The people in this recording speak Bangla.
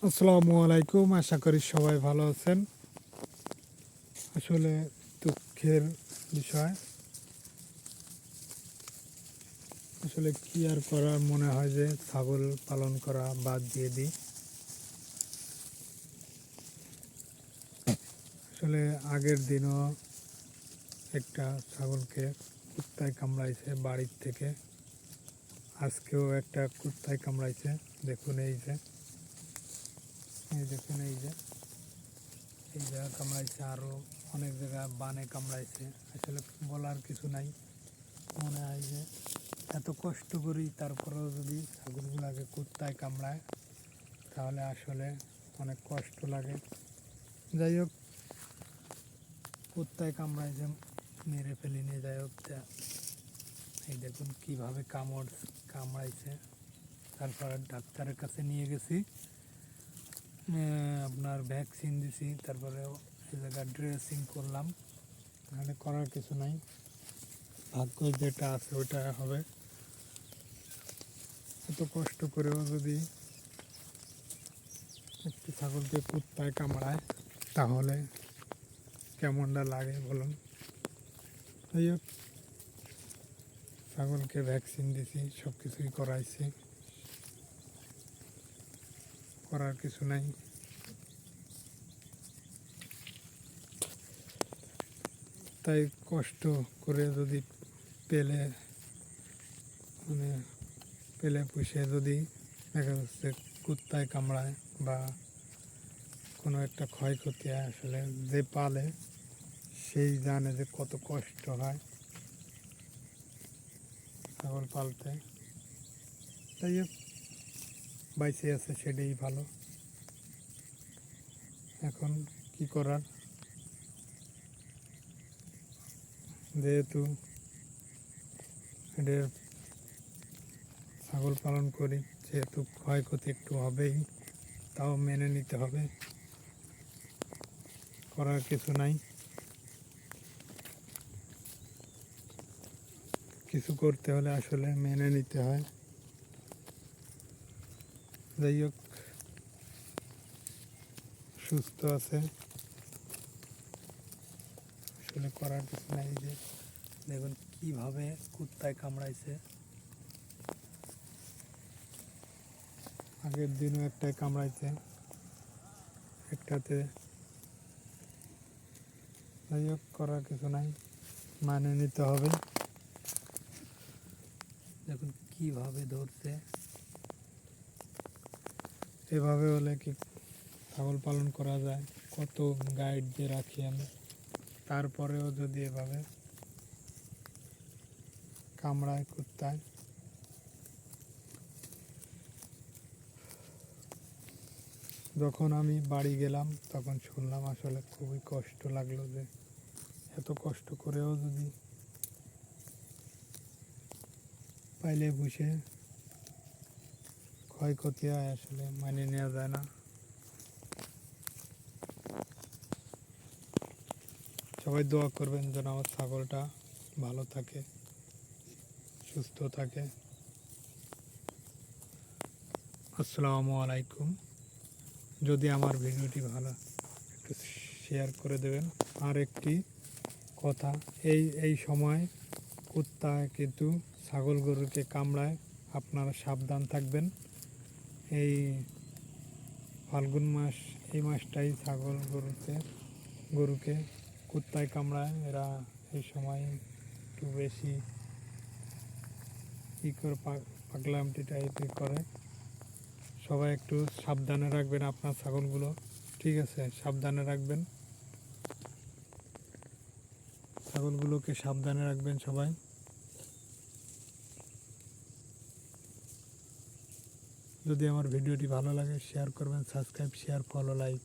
আসসালামু আলাইকুম, আশা করি সবাই ভালো আছেন। আসলে দুঃখের বিষয়, আসলে কি আর করার, মনে হয় যে ছাগল পালন করা বাদ দিয়ে দিই। আসলে আগের দিনও একটা ছাগলকে কুত্তায় কামড়াইছে বাড়ির থেকে, আজকেও একটা কুত্তায় কামড়াইছে। দেখুন দেখুন এই জায়গা কামড়াইছে, আরও অনেক জায়গায় বানে কামড়াইছে। আসলে বলার কিছু নাই, মনে হয় যে এত কষ্ট করি তারপরেও যদি ছাগলগুলোকে কুত্তায় কামড়ায় তাহলে আসলে অনেক কষ্ট লাগে। যাই হোক, কুত্তায় কামড়াইছে, মেরে ফেলিনি। যাই হোক, এই দেখুন কীভাবে কামড়াইছে। তারপরে ডাক্তারের কাছে নিয়ে গেছি, আপনার ভ্যাকসিন দিছি, তারপরে এই জায়গা ড্রেসিং করলাম। নাহলে করার কিছু নাই, ভাগ্য যেটা আছে ওটা হবে। এত কষ্ট করেও যদি একটি ছাগলকে কুত্তায় কামড়ায় তাহলে কেমনটা লাগে বলুন। যাই হোক, ছাগলকে ভ্যাকসিন দিছি, সব কিছুই করাইছি, করার কিছু নাই। তাই কষ্ট করে যদি পেলে পুষে যদি দেখা যাচ্ছে কুত্তায় কামড়ায় বা কোনো একটা ক্ষয়ক্ষতি হয়, আসলে যে পালে সেই জানে যে কত কষ্ট হয় ছাগল পালতে। তাই হোক, বাইসে আছে সেটাই ভালো। এখন কি করার, যেহেতু এদের ছাগল পালন করি, যেহেতু ক্ষয়ক্ষতি একটু হবেই, তাও মেনে নিতে হবে, করার কিছু নাই। কিছু করতে হলে আসলে মেনে নিতে হয়। যাই হোক, সুস্থ আছে, আসলে করার কিছু নাই। যে দেখুন কীভাবে কুত্তায় কামড়াইছে। আগের দিনও একটাই কামড়াইছে, একটাতে। যাই হোক, করার কিছু নাই, মানে নিতে হবে। দেখুন কীভাবে ধরছে। এভাবে হলে কি ছাগল পালন করা যায়? কত গাইড দিয়ে রাখি আমি, তারপরেও যদি এভাবে কামড়ায় কুত্তায়। যখন আমি বাড়ি গেলাম তখন শুনলাম, আসলে খুবই কষ্ট লাগলো যে এত কষ্ট করেও যদি পাইলে বসে ক্ষয়ক্ষতি হয়, আসলে মানে নেওয়া যায় না। সবাই দোয়া করবেন যেন আমার ছাগলটা ভালো থাকে, সুস্থ থাকে। আসসালামু আলাইকুম। যদি আমার ভিডিওটি ভালো, একটু শেয়ার করে দেবেন। আর একটি কথা, এই সময় কুত্তা কিন্তু ছাগল গরুকে কামড়ায়, আপনারা সাবধান থাকবেন। এই ফাল্গুন মাস, এই মাসটাই ছাগল গরুকে কুত্তায় কামড়ায়। এরা এই সময় একটু বেশি করে পাগলামটি টাইপের করে। সবাই একটু সাবধানে রাখবেন আপনার ছাগলগুলো, ঠিক আছে? সাবধানে রাখবেন ছাগলগুলোকে, সাবধানে রাখবেন সবাই। যদি আমার ভিডিওটি ভালো লাগে শেয়ার করবেন, সাবস্ক্রাইব, শেয়ার, ফলো, লাইক।